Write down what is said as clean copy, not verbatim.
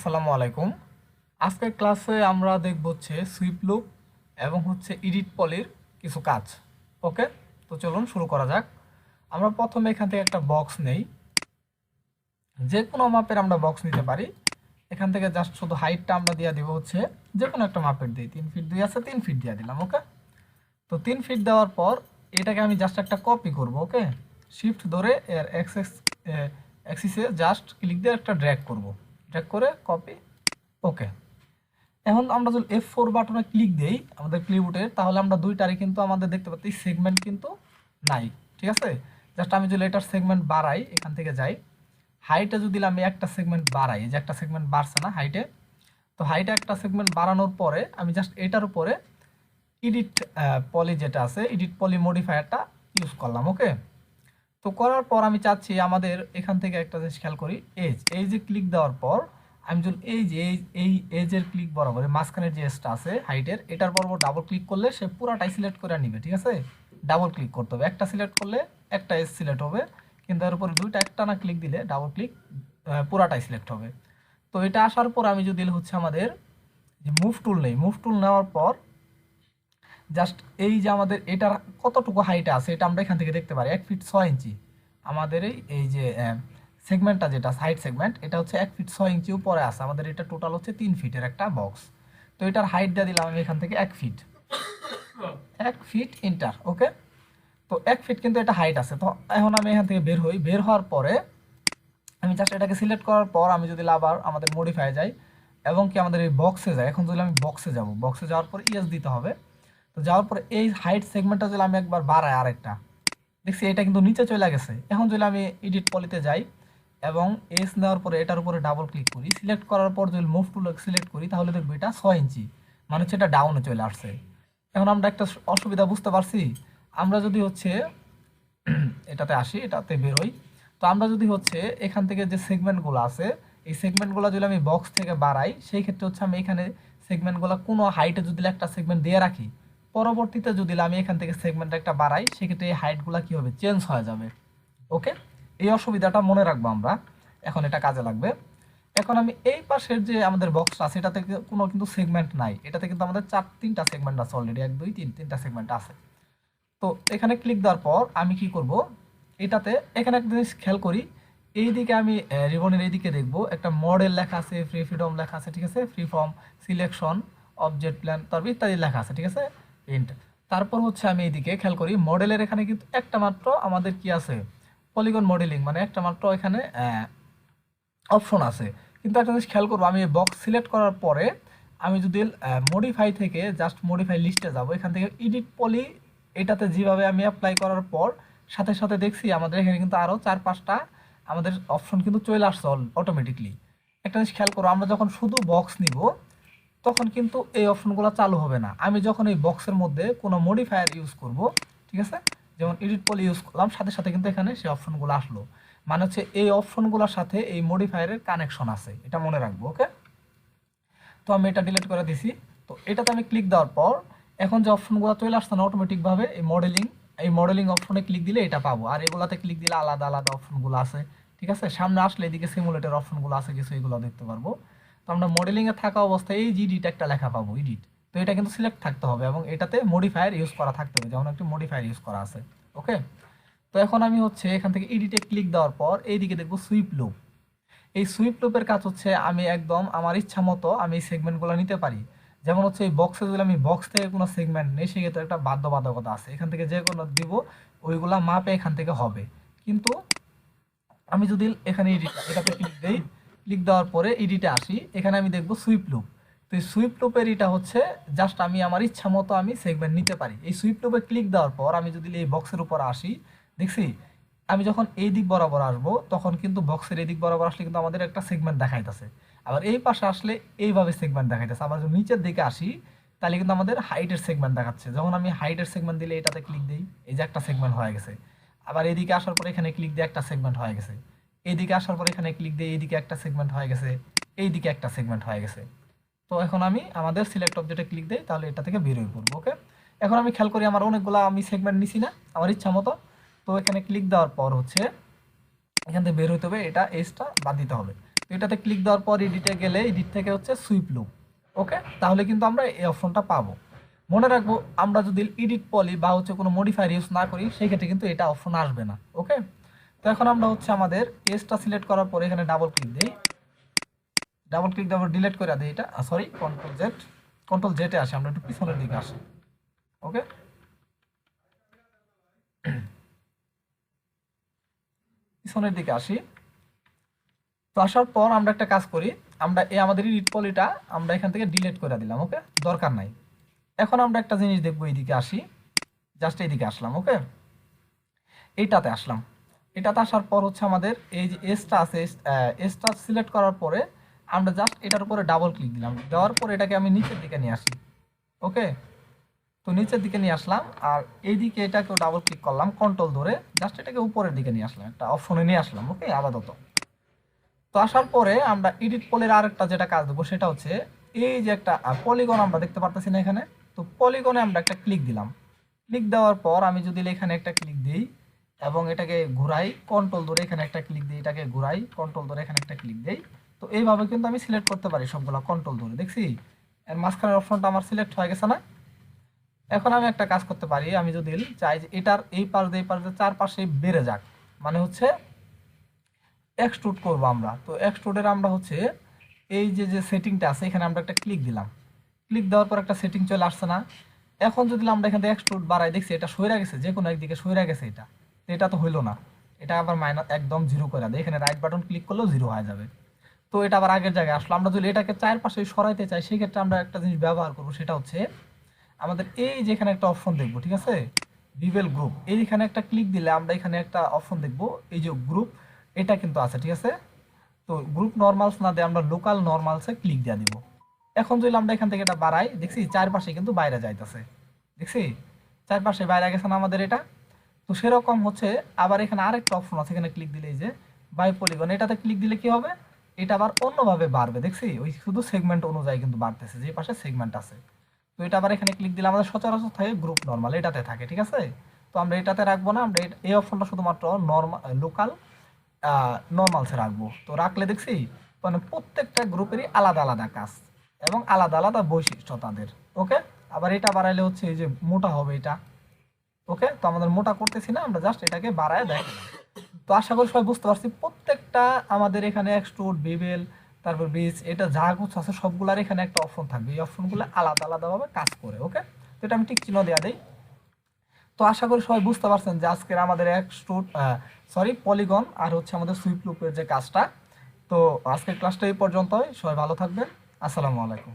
আসসালামু আলাইকুম। আজকের ক্লাসে আমরা দেখব হচ্ছে সুইপ লুপ এবং হচ্ছে এডিট পলির কিছু কাজ। ওকে, তো চলুন শুরু করা যাক। আমরা প্রথমে এখান থেকে একটা বক্স নেই, যে কোনো মাপের আমরা বক্স নিতে পারি। এখান থেকে জাস্ট শুধু হাইটটা আমরা দিয়ে দিব হচ্ছে যে কোনো একটা মাপের দিই, 3 ফিট 2 আছে 3 ফিট দিয়ে দিলাম। ওকে, তো 3 ফিট দেওয়ার পর এটাকে আমি জাস্ট একটা কপি করব। ওকে, শিফট ধরে এর এক্সিসে জাস্ট ক্লিক দিয়ে একটা ড্র্যাগ করব, ড্র্যাগ করে কপি। ওকে, এখন আমরা যদি F4 বাটনে ক্লিক দেই আমাদের ক্লিপবোর্ডে, তাহলে আমরা দুইটারই কিন্তু আমাদের দেখতে পাচ্ছি সেগমেন্ট কিন্তু নাই। ঠিক আছে, জাস্ট আমি যদি এটার সেগমেন্ট বাড়াই, এখান থেকে যাই হাইটে, যদি আমি একটা সেগমেন্ট বাড়াই, এই যে একটা সেগমেন্ট বাড়ছে না হাইটে, তো হাইটে একটা সেগমেন্ট বাড়ানোর পরে আমি জাস্ট এটার উপরে এডিট পলি যেটা আছে, এডিট পলি মডিফায়ারটা ইউজ করলাম। ওকে, তো করার পর আমি চাচ্ছি আমাদের এখান থেকে একটা জিনিস খেয়াল করি, এজে ক্লিক দেওয়ার পর আমি যদি এই এজের ক্লিক বরাবর মাঝখানের যে এজটা আছে হাইটের, এটার বরাবর ডাবল ক্লিক করলে সে পুরাটাই সিলেক্ট করে নিবে। ঠিক আছে, ডাবল ক্লিক করতে হবে, একটা সিলেক্ট করলে একটা এজ সিলেক্ট হবে, কিন্তু এর উপরে দুইটা একটা না ক্লিক দিলে ডাবল ক্লিক পুরাটাই সিলেক্ট হবে। তো এটা আসার পর আমি যদি হচ্ছে আমাদের যে মুভ টুল নেই, মুভ টুল নেওয়ার পর জাস্ট এই যে আমাদের এটার কতটুকু হাইট আছে এটা আমরা এখান থেকে দেখতে পারি, 1 ফিট 6 ইঞ্চি। আমাদের এই যে সেগমেন্টটা যেটা সাইড সেগমেন্ট, এটা হচ্ছে 1 ফিট 6 ইঞ্চি উপরে আছে। আমাদের এটা টোটাল হচ্ছে 3 ফিটের একটা বক্স। তো এটার হাইট দিয়ে দিলাম আমি এখান থেকে 1 ফিট, 1 ফিট ইন্টার। ওকে, তো 1 ফিট কিন্তু এটা হাইট আছে। তো এখন আমি এখান থেকে বের হই, বের হওয়ার পরে আমি জাস্ট এটাকে সিলেক্ট করার পর আমি যদি আবার আমাদের মডিফাই যাই এবং কি আমাদের এই বক্সে যাই, এখন যদি আমি বক্সে যাব, বক্সে যাওয়ার পর ইএস দিতে হবে। তো যাওয়ার পরে এই হাইট সেগমেন্টটা যদি আমি একবার বাড়াই আরেকটা, দেখছি এটা কিন্তু নিচে চলে গেছে। এখন যদি আমি এডিট পলিতে যাই এবং এস নেওয়ার পরে এটার উপরে ডাবল ক্লিক করি, সিলেক্ট করার পর যদি মুভ টুল সিলেক্ট করি, তাহলে দেখবো এটা 6 ইঞ্চি, মানে হচ্ছে এটা ডাউনে চলে আসছে। এখন আমরা একটা অসুবিধা বুঝতে পারছি, আমরা যদি হচ্ছে এটাতে আসি, এটাতে বেরোই, তো আমরা যদি হচ্ছে এখান থেকে যে সেগমেন্টগুলো আছে, এই সেগমেন্টগুলো যদি আমি বক্স থেকে বাড়াই, সেই ক্ষেত্রে হচ্ছে আমি এখানে সেগমেন্টগুলো কোনো হাইটে যদি একটা সেগমেন্ট দিয়ে রাখি, পরবর্তীতে যদি আমি এখান থেকে সেগমেন্ট একটা বাড়াই, সেক্ষেত্রে এই হাইটগুলো কী হবে, চেঞ্জ হয়ে যাবে। ওকে, এই অসুবিধাটা মনে রাখবো আমরা, এখন এটা কাজে লাগবে। এখন আমি এই পাশের যে আমাদের বক্সটা আছে, এটাতে কোনো কিন্তু সেগমেন্ট নাই, এটাতে কিন্তু আমাদের তিনটা সেগমেন্ট আছে অলরেডি, 1 2 3 তিনটা সেগমেন্ট আছে। তো এখানে ক্লিক দেওয়ার পর আমি কি করব, এটাতে এখানে একটা জিনিস খেয়াল করি, এইদিকে আমি রিবনের এইদিকে দেখব একটা মডেল লেখা আছে, ফ্রি ফ্রিডম লেখা আছে। ঠিক আছে, free form selection object plan তারপর ইত্যাদি লেখা আছে। ঠিক আছে, প্রিন্ট। তারপর হচ্ছে আমি এইদিকে খেয়াল করি, মডেলের এখানে কিন্তু একটা মাত্র আমাদের কি আছে, পলিগন মডেলিং, মানে একটা মাত্র এখানে অপশন আছে। কিন্তু একটা জিনিস খেয়াল করবো, আমি বক্স সিলেক্ট করার পরে আমি যদি মডিফাই থেকে জাস্ট মডিফাই লিস্টে যাব, এখান থেকে এডিট পলি এটাতে যেভাবে আমি অ্যাপ্লাই করার পর সাথে সাথে দেখছি আমাদের এখানে কিন্তু আরও 4-5টা আমাদের অপশন কিন্তু চলে আসছে অটোমেটিকলি। একটা জিনিস খেয়াল করো, আমরা যখন শুধু বক্স নিব তখন কিন্তু এই অপশনগুলো চালু হবে না। আমি যখন এই বক্সের মধ্যে কোনো মডিফায়ার ইউজ করব, ঠিক আছে, যেমন এডিট পলি ইউজ করলাম, সাথে সাথে কিন্তু এখানে সেই অপশনগুলো আসলো, মানে হচ্ছে এই অপশনগুলোর সাথে এই মডিফায়ারের কানেকশন আছে, এটা মনে রাখবো। ওকে, তো আমি এটা ডিলিট করে দিছি। তো এটাতে আমি ক্লিক দেওয়ার পর এখন যে অপশনগুলো চলে আসছে না অটোমেটিকভাবে, এই মডেলিং অপশনে ক্লিক দিলে এটা পাবো, আর এগুলাতে ক্লিক দিলে আলাদা আলাদা অপশনগুলো আছে। ঠিক আছে, সামনে আসলে এদিকে সিমুলেটের অপশনগুলো আছে কিছু, এগুলো দেখতে পারবো। তো আমরা মডেলিংয়ে থাকা অবস্থায় এই যে এডিট একটা লেখা পাবো, এডিট, তো এটা কিন্তু সিলেক্ট থাকতে হবে এবং এটাতে মডিফায়ার ইউজ করা থাকতে হবে, যেমন একটি মডিফায়ার ইউজ করা আছে। ওকে, তো এখন আমি হচ্ছে এখান থেকে এডিটে ক্লিক দেওয়ার পর এইদিকে দেখবো সুইপ লুপ। এই সুইপ লুপের কাজ হচ্ছে আমি একদম আমার ইচ্ছা মতো আমি এই সেগমেন্টগুলো নিতে পারি। যেমন হচ্ছে এই বক্সে যদি আমি বক্স থেকে কোনো সেগমেন্ট নেই, সেক্ষেত্রে একটা বাধ্যবাধকতা আছে, এখান থেকে যে কোনো দিব ওইগুলা মাপে এখান থেকে হবে। কিন্তু আমি যদি এখানে এটাতে ক্লিক দিই, ক্লিক দেওয়ার পরে এডিটে আসি, এখানে আমি দেখবো সুইপ লুপ। তো এই সুইপ লুপের এটা হচ্ছে জাস্ট আমি আমার ইচ্ছা মতো আমি সেগমেন্ট নিতে পারি। এই সুইপ লুপে ক্লিক দেওয়ার পর আমি যদি এই বক্সের উপর আসি, দেখছি আমি যখন এই দিক বরাবর আসবো তখন কিন্তু বক্সের এই দিক বরাবর আসলে কিন্তু আমাদের একটা সেগমেন্ট দেখাইতেছে, আবার এই পাশে আসলে এইভাবে সেগমেন্ট দেখাইতেছে। আবার যদি নিচের দিকে আসি তাহলে কিন্তু আমাদের হাইটের সেগমেন্ট দেখাচ্ছে। যখন আমি হাইটের সেগমেন্ট দিলে এটাতে ক্লিক দিই, এই যে একটা সেগমেন্ট হয়ে গেছে। আবার এদিকে আসার পর এখানে ক্লিক দিয়ে একটা সেগমেন্ট হয়ে গেছে, এইদিকে আসার পর এখানে ক্লিক দিয়ে এইদিকে একটা সেগমেন্ট হয়ে গেছে, এইদিকে একটা সেগমেন্ট হয়ে গেছে। তো এখন আমি আমাদের সিলেক্ট অবজেক্টে ক্লিক দিই, তাহলে এটা থেকে বের হয়ে পড়বো। ওকে, এখন আমি খেয়াল করি আমার অনেকগুলো আমি সেগমেন্ট নিছি না আমার ইচ্ছা মতো। তো এখানে ক্লিক দেওয়ার পর হচ্ছে এখান থেকে বের হতে হবে, এটা এজটা বাদ দিতে হবে। তো এটাতে ক্লিক দেওয়ার পর এডিটে গেলে এডিট থেকে হচ্ছে সুইপ লুপ। ওকে, তাহলে কিন্তু আমরা এই অপশনটা পাবো। মনে রাখবো আমরা যদি এডিট পলি বা হচ্ছে কোনো মডিফায়ার ইউজ না করি সেই ক্ষেত্রে কিন্তু এটা অপশন আসবে না। ওকে, তো এখন আমরা হচ্ছে আমাদের এজটা সিলেক্ট করার পরে এখানে ডাবল ক্লিক দিই, ডাবল ক্লিক দেওয়ার ডিলিট করে দিই এটা, সরি কন্ট্রোল জেটে আসে, আমরা একটু পিছনের দিকে আসি। ওকে, পিছনের দিকে আসি। তো আসার পর আমরা একটা কাজ করি, আমরা এই আমাদের এডিট পলিটা আমরা এখান থেকে ডিলিট করে দিলাম। ওকে, দরকার নাই। এখন আমরা একটা জিনিস দেখবো, এইদিকে আসি, জাস্ট এইদিকে আসলাম। ওকে, এইটাতে আসলাম। এটাতে আসার পর হচ্ছে আমাদের এই যে এসটা আছে, এসটা সিলেক্ট করার পরে আমরা জাস্ট এটার উপরে ডাবল ক্লিক দিলাম, দেওয়ার পর এটাকে আমি নিচের দিকে নিয়ে আসি। ওকে, তো নিচের দিকে নিয়ে আসলাম, আর এইদিকে এটাকেও ডাবল ক্লিক করলাম কন্ট্রোল ধরে, জাস্ট এটাকে উপরের দিকে নিয়ে আসলাম, একটা অপশনে নিয়ে আসলাম। ওকে, আপাতত। তো আসার পরে আমরা এডিট পলির আরেকটা যেটা কাজ দেবো সেটা হচ্ছে এই যে একটা পলিগন আমরা দেখতে পারতেছি না এখানে, তো পলিগনে আমরা একটা ক্লিক দিলাম। ক্লিক দেওয়ার পর আমি যদি এখানে একটা ক্লিক দিই এবং এটাকে ঘুরাই কন্ট্রোল ধরে, এখানে একটা ক্লিক দিই, এটাকে ঘুরাই কন্ট্রোল ধরে, এখানে একটা ক্লিক দিই, তো এইভাবে কিন্তু আমি সিলেক্ট করতে পারি সবগুলো কন্ট্রোল ধরে। দেখছি এর মাঝখানের অপশনটা আমার সিলেক্ট হয়ে গেছে না? এখন আমি একটা কাজ করতে পারি, আমি যদি চাই যে এটার এই পাশ দিয়ে চারপাশে বেড়ে যাক, মানে হচ্ছে এক্সট্রুড করবো আমরা, তো এক্সট্রুডের আমরা হচ্ছে এই যে যে সেটিংটা আছে এখানে আমরা একটা ক্লিক দিলাম, ক্লিক দেওয়ার পর একটা সেটিং চলে আসছে না? এখন যদি আমরা এখান থেকে এক্সট্রুড বাড়াই, দেখছি এটা সইরা গেছে, যে কোনো একদিকে সইরা গেছে, এটা তো এটা তো হইলো না। এটা আবার মাইনাস একদম জিরো করে দেয়, এখানে রাইট বাটন ক্লিক করলেও জিরো হয়ে যাবে। তো এটা আবার আগের জায়গায় আসলো। আমরা যদি এটাকে চারপাশে সরাইতে চাই সেক্ষেত্রে আমরা একটা জিনিস ব্যবহার করবো, সেটা হচ্ছে আমাদের এই যে এখানে একটা অপশন দেখবো, ঠিক আছে, বিবেল গ্রুপ, এইখানে একটা ক্লিক দিলে আমরা এখানে একটা অপশন দেখবো, এই যে গ্রুপ, এটা কিন্তু আছে, ঠিক আছে। তো গ্রুপ নর্মালস না দিয়ে আমরা লোকাল নর্মালসে ক্লিক দিয়ে দিব। এখন যদি আমরা এখান থেকে এটা বাড়াই, দেখছি চারপাশে কিন্তু বাইরে যাইতেছে, দেখছি চারপাশে বাইরে গেছে না আমাদের এটা। তো সেরকম হচ্ছে আবার এখানে আরেকটা অপশন আছে, এখানে ক্লিক দিলে এই যে বাই পলিগন, এটাতে ক্লিক দিলে কি হবে, এটা আবার অন্যভাবে বাড়বে, দেখছি ওই শুধু সেগমেন্ট অনুযায়ী কিন্তু বাড়তেছে, যে পাশে সেগমেন্ট আছে। তো এটা আবার এখানে ক্লিক দিলে আমাদের সচরাচর থাকে গ্রুপ নর্মাল, এটাতে থাকে, ঠিক আছে। তো আমরা এটাতে রাখবো না, আমরা এই অপশনটা শুধুমাত্র নর্মাল লোকাল নর্মালসে রাখবো। তো রাখলে দেখছি মানে প্রত্যেকটা গ্রুপেরই আলাদা আলাদা কাজ এবং আলাদা আলাদা বৈশিষ্ট্য তাদের। ওকে, আবার এটা বাড়াইলে হচ্ছে এই যে মোটা হবে এটা। ওকে, তো আমাদের মোটা করতেছি না, আমরা জাস্ট এটাকে বাড়ায় দেখালাম। তো আশা করি সবাই বুঝতে পারছি, প্রত্যেকটা আমাদের এখানে এক্সট্রুড, বিবেল, তারপর বিচ, এটা যা কিছু আছে সবগুলার এখানে একটা অপশন থাকবে, এই অপশনগুলো আলাদা আলাদাভাবে কাজ করে। ওকে, তো এটা আমি টিক চিহ্ন দেওয়া দিই। তো আশা করি সবাই বুঝতে পারছেন যে আজকের আমাদের এক্সট্রুড পলিগন আর হচ্ছে আমাদের সুইপ লুপের যে কাজটা। তো আজকের ক্লাসটা এই পর্যন্তই, সবাই ভালো থাকবেন, আসসালামু আলাইকুম।